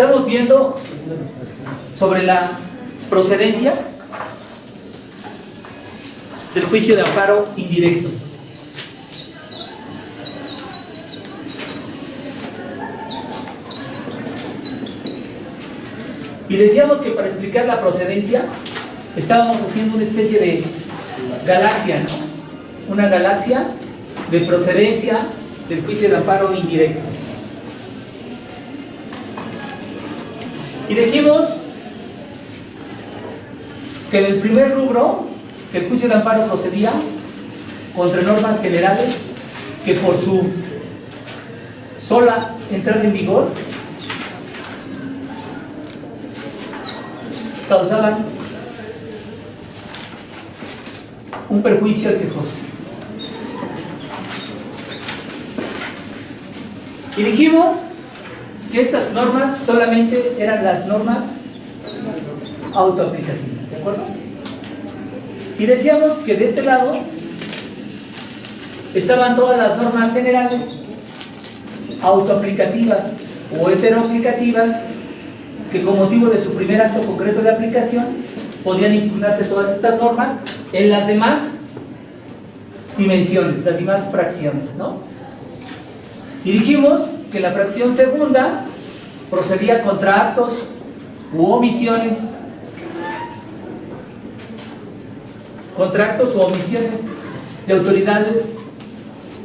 Estamos viendo sobre la procedencia del juicio de amparo indirecto. Y decíamos que para explicar la procedencia estábamos haciendo una especie de galaxia, ¿no? Una galaxia de procedencia del juicio de amparo indirecto. Y dijimos que en el primer rubro, que el juicio de amparo procedía contra normas generales que por su sola entrada en vigor causaban un perjuicio al quejoso. Y dijimos que estas normas solamente eran las normas autoaplicativas, ¿de acuerdo? Y decíamos que de este lado estaban todas las normas generales, autoaplicativas o heteroaplicativas, que con motivo de su primer acto concreto de aplicación podían impugnarse todas estas normas en las demás dimensiones, las demás fracciones, ¿no? Y dijimos que la fracción segunda procedía contra actos u omisiones, de autoridades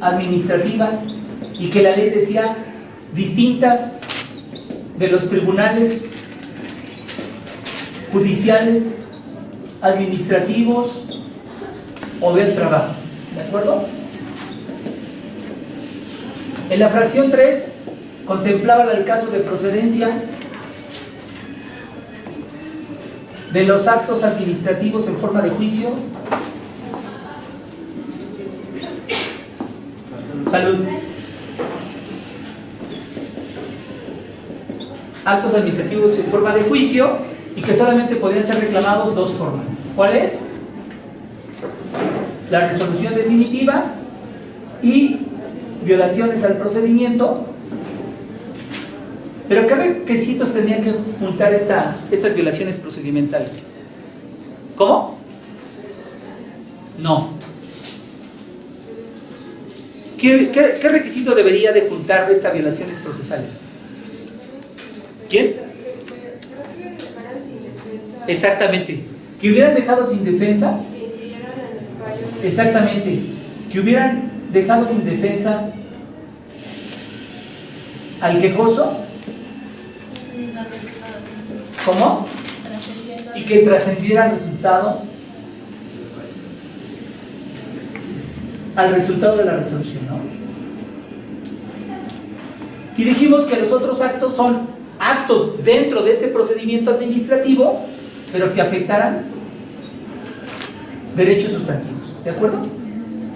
administrativas, y que la ley decía distintas de los tribunales judiciales, administrativos o del trabajo, ¿de acuerdo? En la fracción 3 contemplaba el caso de procedencia de los actos administrativos en forma de juicio, salud, actos administrativos en forma de juicio, y que solamente podían ser reclamados dos formas. ¿Cuál es? La resolución definitiva y violaciones al procedimiento. Pero ¿qué requisitos tenían que juntar estas violaciones procedimentales? ¿Cómo? No. ¿Qué requisito debería de juntar estas violaciones procesales? ¿Quién? Exactamente. Que hubieran dejado sin defensa. Exactamente. Que hubieran dejado sin defensa al quejoso. ¿Cómo? Y que trascendiera al resultado de la resolución, ¿no? Y dijimos que los otros actos son actos dentro de este procedimiento administrativo, pero que afectaran derechos sustantivos, ¿de acuerdo?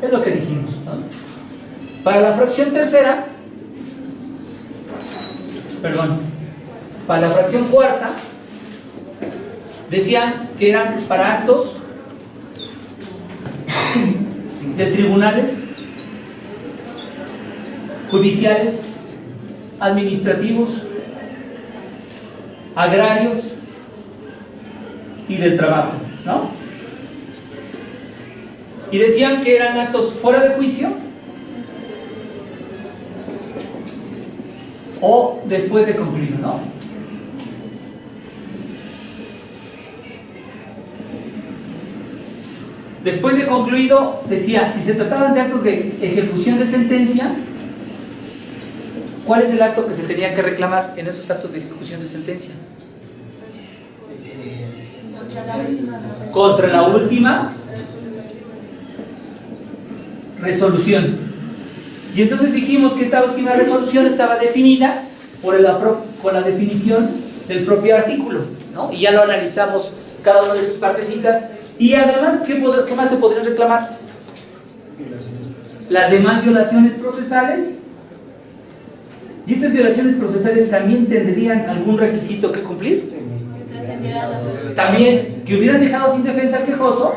Es lo que dijimos, ¿no? Para la fracción tercera, para la fracción cuarta, decían que eran para actos de tribunales judiciales, administrativos, agrarios y del trabajo, ¿no? Y decían que eran actos fuera de juicio o después de concluido, ¿no? Después de concluido, decía, si se trataban de actos de ejecución de sentencia, ¿cuál es el acto que se tenía que reclamar en esos actos de ejecución de sentencia? Contra la última resolución. Y entonces dijimos que esta última resolución estaba definida con la definición del propio artículo, ¿no? Y ya lo analizamos cada una de sus partecitas. Y además, ¿qué más se podrían reclamar? Las demás violaciones procesales. ¿Y estas violaciones procesales también tendrían algún requisito que cumplir? También, que hubieran dejado sin defensa al quejoso.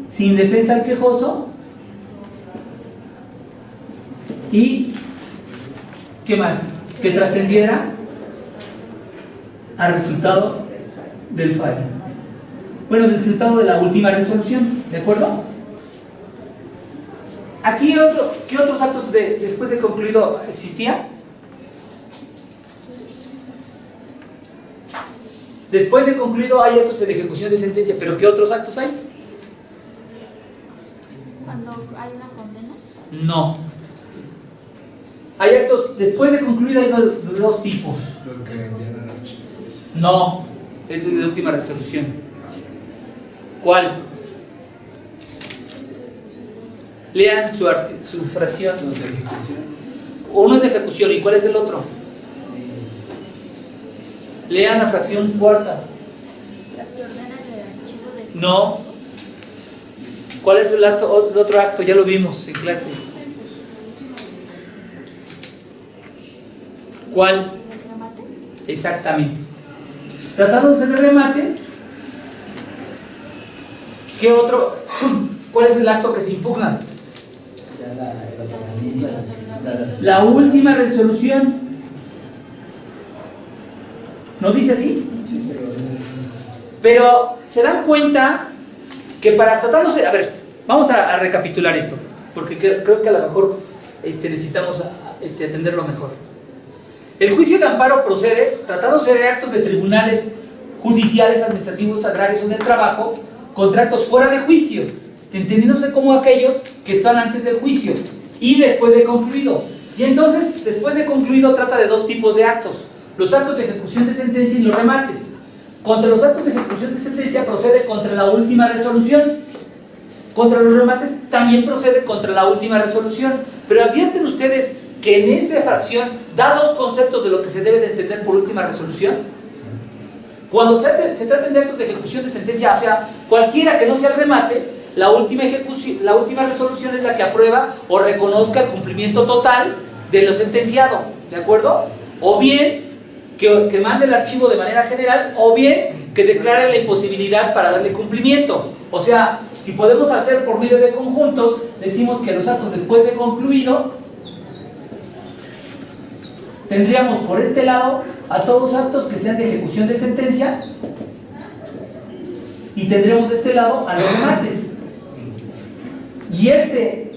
Sin defensa al quejoso. Y, ¿qué más? Que trascendiera al resultado del fallo. Bueno, del resultado de la última resolución, ¿de acuerdo? Aquí, ¿qué otros actos después de concluido existían? Después de concluido hay actos de ejecución de sentencia, pero ¿qué otros actos hay? Cuando hay una condena. No. Hay actos, después de concluido hay dos tipos. Los que envían al archivo. No, esa es la última resolución. ¿Cuál? Lean su fracción. Los de ejecución. Uno es de ejecución, ¿y cuál es el otro? Lean la fracción cuarta. Las que ordenan el archivo de. No. ¿Cuál es el otro acto? Ya lo vimos en clase. ¿Cuál? ¿El remate? Exactamente. Tratándose de remate, ¿qué otro? ¿Cuál es el acto que se impugna? La última resolución. ¿No dice así? Pero se dan cuenta que para tratándose, a ver, vamos a recapitular esto, porque creo que a lo mejor necesitamos atenderlo mejor. El juicio de amparo procede, tratándose de actos de tribunales judiciales, administrativos, agrarios o del trabajo, contra actos fuera de juicio, entendiéndose como aquellos que están antes del juicio y después de concluido. Y entonces, después de concluido, trata de dos tipos de actos: los actos de ejecución de sentencia y los remates. Contra los actos de ejecución de sentencia procede contra la última resolución. Contra los remates también procede contra la última resolución. Pero advierten ustedes que en esa fracción da dos conceptos de lo que se debe de entender por última resolución. Cuando se traten de actos de ejecución de sentencia, o sea, cualquiera que no sea el remate, la última resolución es la que aprueba o reconozca el cumplimiento total de lo sentenciado, ¿de acuerdo? O bien que mande el archivo de manera general, o bien que declare la imposibilidad para darle cumplimiento. O sea, si podemos hacer por medio de conjuntos, decimos que los actos después de concluido, tendríamos por este lado a todos actos que sean de ejecución de sentencia, y tendremos de este lado a los remates. Y este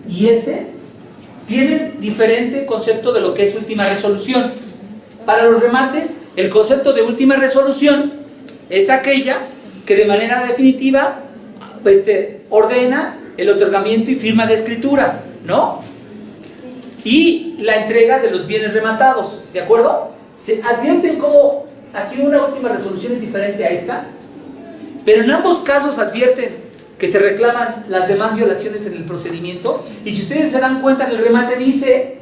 y este tienen diferente concepto de lo que es última resolución. Para los remates, el concepto de última resolución es aquella que de manera definitiva ordena el otorgamiento y firma de escritura, ¿no? Y la entrega de los bienes rematados, ¿de acuerdo? Se advierten cómo aquí una última resolución es diferente a esta, pero en ambos casos advierten que se reclaman las demás violaciones en el procedimiento, y si ustedes se dan cuenta, en el remate dice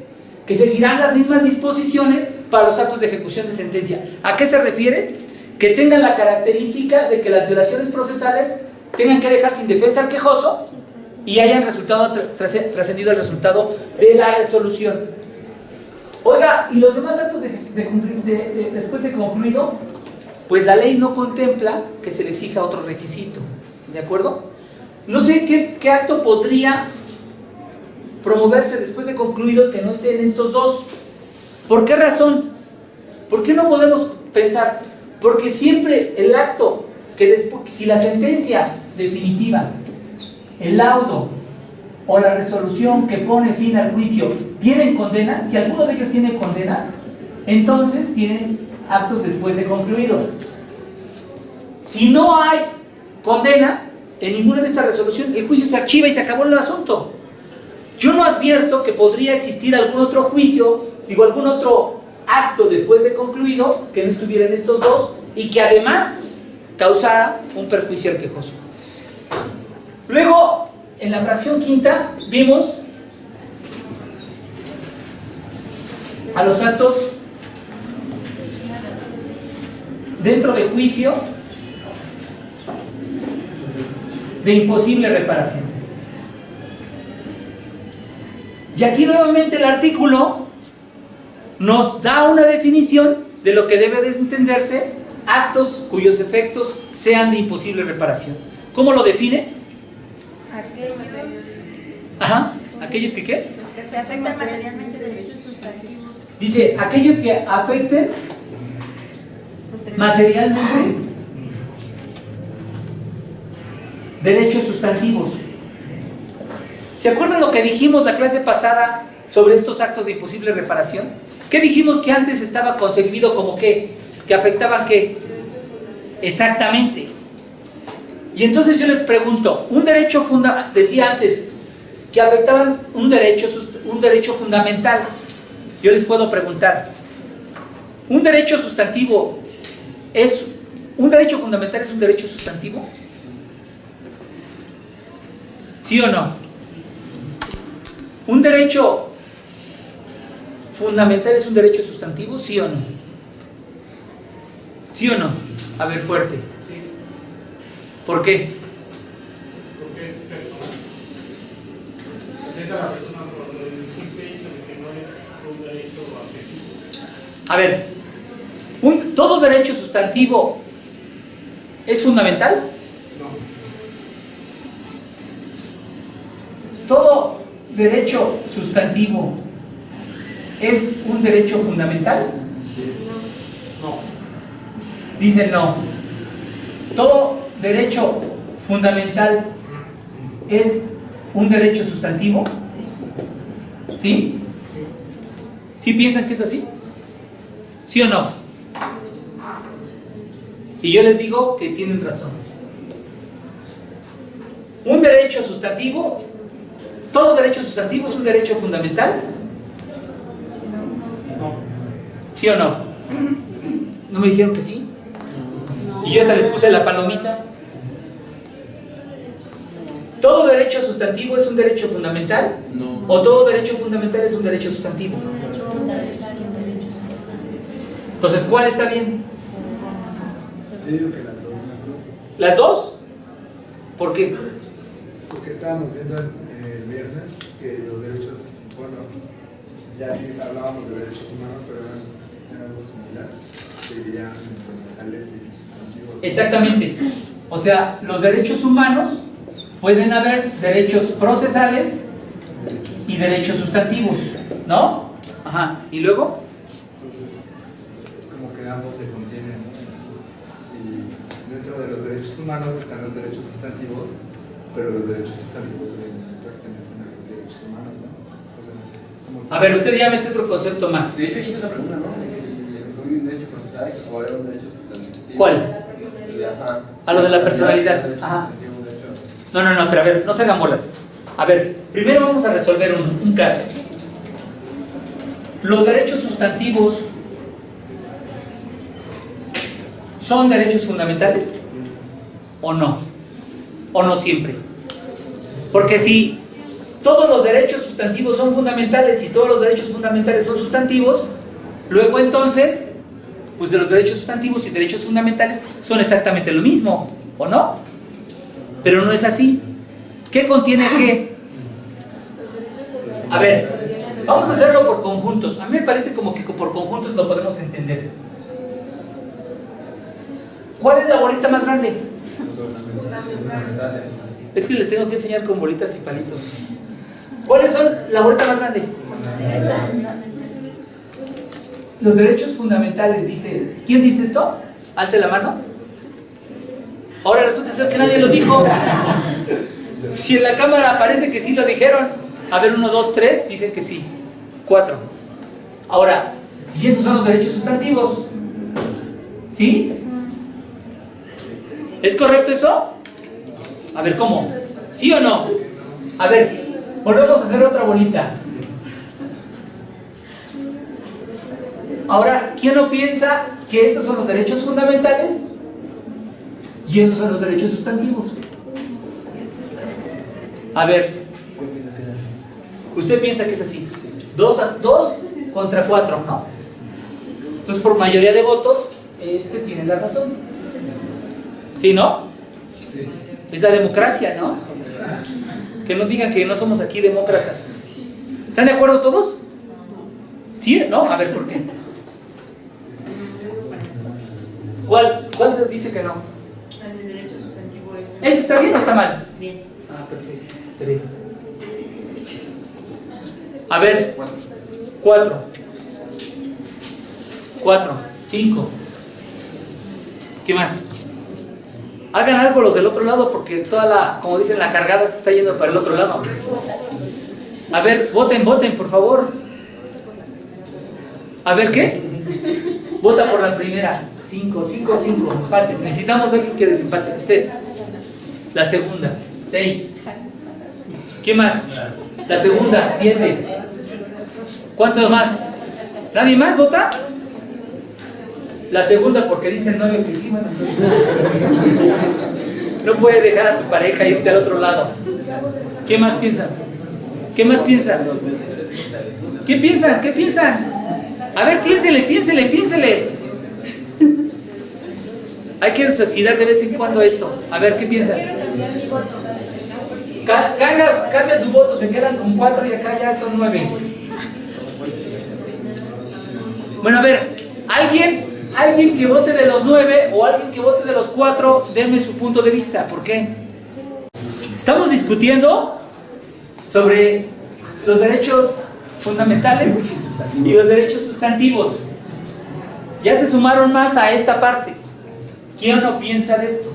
que seguirán las mismas disposiciones para los actos de ejecución de sentencia. ¿A qué se refiere? Que tengan la característica de que las violaciones procesales tengan que dejar sin defensa al quejoso y hayan trascendido el resultado de la resolución. Oiga, ¿y los demás actos después de concluido? Pues la ley no contempla que se le exija otro requisito, ¿de acuerdo? No sé qué acto podría promoverse después de concluido que no esté en estos dos. ¿Por qué razón? ¿Por qué no podemos pensar? Porque siempre el acto si la sentencia definitiva, el laudo o la resolución que pone fin al juicio tienen condena, si alguno de ellos tiene condena, entonces tienen actos después de concluido. Si no hay condena en ninguna de estas resoluciones, el juicio se archiva y se acabó el asunto. Yo no advierto que podría existir algún otro juicio, algún otro acto después de concluido que no estuviera en estos dos y que además causara un perjuicio al quejoso. Luego, en la fracción quinta, vimos a los actos dentro de juicio de imposible reparación. Y aquí nuevamente el artículo nos da una definición de lo que debe de entenderse actos cuyos efectos sean de imposible reparación. ¿Cómo lo define? Aquellos Ajá. ¿Aquellos que qué? Los que afectan materialmente derechos sustantivos. Dice, aquellos que afecten materialmente derechos sustantivos. ¿Se acuerdan lo que dijimos la clase pasada sobre estos actos de imposible reparación? ¿Qué dijimos que antes estaba concebido como qué? ¿Que afectaban qué? Exactamente. Y entonces yo les pregunto, un derecho fundamental, decía antes, que afectaban un derecho fundamental. Yo les puedo preguntar, ¿un derecho sustantivo es, un derecho fundamental es un derecho sustantivo? ¿Sí o no? ¿Un derecho fundamental es un derecho sustantivo? ¿Sí o no? ¿Sí o no? A ver, fuerte. Sí, ¿Por qué? porque es personal. Pues es a la persona por el simple hecho de que no es un derecho afectivo. A ver, ¿todo derecho sustantivo es fundamental? No, ¿Todo derecho sustantivo es un derecho fundamental? no, Dicen no. ¿Todo derecho fundamental es un derecho sustantivo? ¿Sí? ¿Sí piensan que es así? ¿Sí o no? Y yo les digo que tienen razón. Un derecho sustantivo, todo derecho sustantivo es un derecho fundamental. no. ¿Sí o no? ¿No me dijeron que sí? Y yo hasta les puse la palomita. ¿Todo derecho sustantivo es un derecho fundamental? No. ¿O todo derecho fundamental es un derecho sustantivo? Entonces, ¿cuál está bien? Yo digo que las dos. ¿Las dos? ¿Por qué? Porque estábamos viendo el viernes que los derechos, bueno, ya hablábamos de derechos humanos, pero era algo similar. Se dividirían en procesales y sustantivos. Exactamente. O sea, los derechos humanos pueden haber derechos procesales y derechos sustantivos, ¿no? Ajá. ¿Y luego? Entonces, como que ambos se contienen, ¿no? Si dentro de los derechos humanos están los derechos sustantivos, pero los derechos sustantivos pertenecen a los derechos humanos, ¿no? O sea, como A ver, usted ya mete otro concepto más. De hecho, hice la pregunta, ¿no? De si se incluye un derecho procesal o era un derecho sustantivo. ¿Cuál? Ajá. A lo de la personalidad. Ajá. No, pero a ver, no se hagan bolas. A ver, primero vamos a resolver un caso. ¿Los derechos sustantivos son derechos fundamentales? ¿O no? ¿O no siempre? Porque si todos los derechos sustantivos son fundamentales y todos los derechos fundamentales son sustantivos, luego entonces, pues de los derechos sustantivos y derechos fundamentales son exactamente lo mismo, ¿o no? Pero no es así. ¿Qué contiene qué? A ver, vamos a hacerlo por conjuntos. A mí me parece como que por conjuntos lo podemos entender. ¿Cuál es la bolita más grande? Es que les tengo que enseñar con bolitas y palitos. ¿Cuáles son la bolita más grande? Los derechos fundamentales, dice. ¿Quién dice esto? Alce la mano. Ahora resulta ser que nadie lo dijo. Si en la cámara parece que sí lo dijeron. A ver, 1, 2, 3, dicen que sí. 4. Ahora, y esos son los derechos sustantivos. ¿Sí? ¿Es correcto eso? A ver, ¿cómo? ¿Sí o no? A ver, volvemos a hacer otra bolita. Ahora, ¿quién no piensa que esos son los derechos fundamentales? Y esos son los derechos sustantivos. A ver, usted piensa que es así. 2 contra 4, ¿no? Entonces, por mayoría de votos, este tiene la razón. ¿Sí, no? Es la democracia, ¿no? Que no digan que no somos aquí demócratas. ¿Están de acuerdo todos? ¿Sí? ¿No? A ver, ¿por qué? ¿Cuál dice que no? El derecho sustantivo es... ¿Ese está bien o está mal? Bien. Ah, perfecto. 3. A ver, 4. 4, 5. ¿Qué más? Hagan algo los del otro lado porque toda la, como dicen, la cargada se está yendo para el otro lado. A ver, voten, por favor. A ver, ¿qué? Vota por la primera. 5, empates. Necesitamos a alguien que desempate. Usted. La segunda. 6. ¿Qué más? La segunda. 7. ¿Cuántos más? ¿Nadie más vota? La segunda porque dicen 9 que sí, bueno, entonces no puede dejar a su pareja e irse al otro lado. ¿Qué más piensan? ¿Qué más piensan? ¿Qué piensan? ¿Qué piensan? A ver, piénsele. Hay que desoxidar de vez en cuando esto. A ver, ¿qué piensan? Cambia su voto, se quedan con 4 y acá ya son 9. Bueno, a ver, alguien que vote de los 9 o alguien que vote de los 4, denme su punto de vista. ¿Por qué? Estamos discutiendo sobre los derechos fundamentales y los derechos sustantivos. Ya se sumaron más a esta parte. ¿Quién no piensa de esto?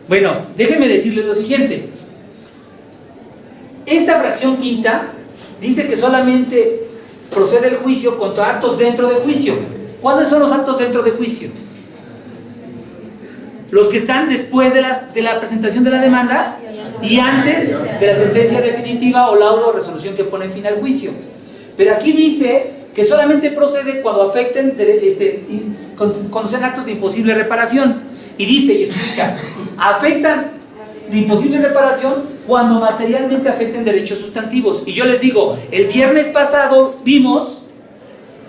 Bueno, déjenme decirles lo siguiente. Esta fracción quinta dice que solamente procede el juicio contra actos dentro de juicio. ¿Cuáles son los actos dentro de juicio? Los que están después de la presentación de la demanda y antes de la sentencia definitiva o laudo o resolución que pone fin al juicio. Pero aquí dice que solamente procede cuando afecten, cuando sean actos de imposible reparación. Y dice y explica, afectan de imposible reparación cuando materialmente afecten derechos sustantivos. Y yo les digo, el viernes pasado vimos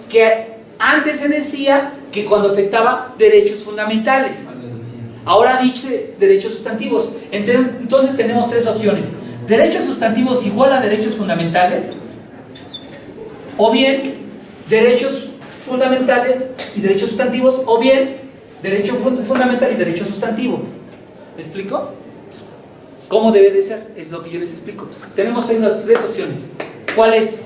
que antes se decía que cuando afectaba derechos fundamentales. Ahora dice derechos sustantivos. Entonces tenemos 3 opciones. Derechos sustantivos igual a derechos fundamentales, o bien derechos fundamentales y derechos sustantivos, o bien derecho fundamental y derecho sustantivo. ¿Me explico? ¿Cómo debe de ser? Es lo que yo les explico. Tenemos 3 opciones. ¿Cuál es?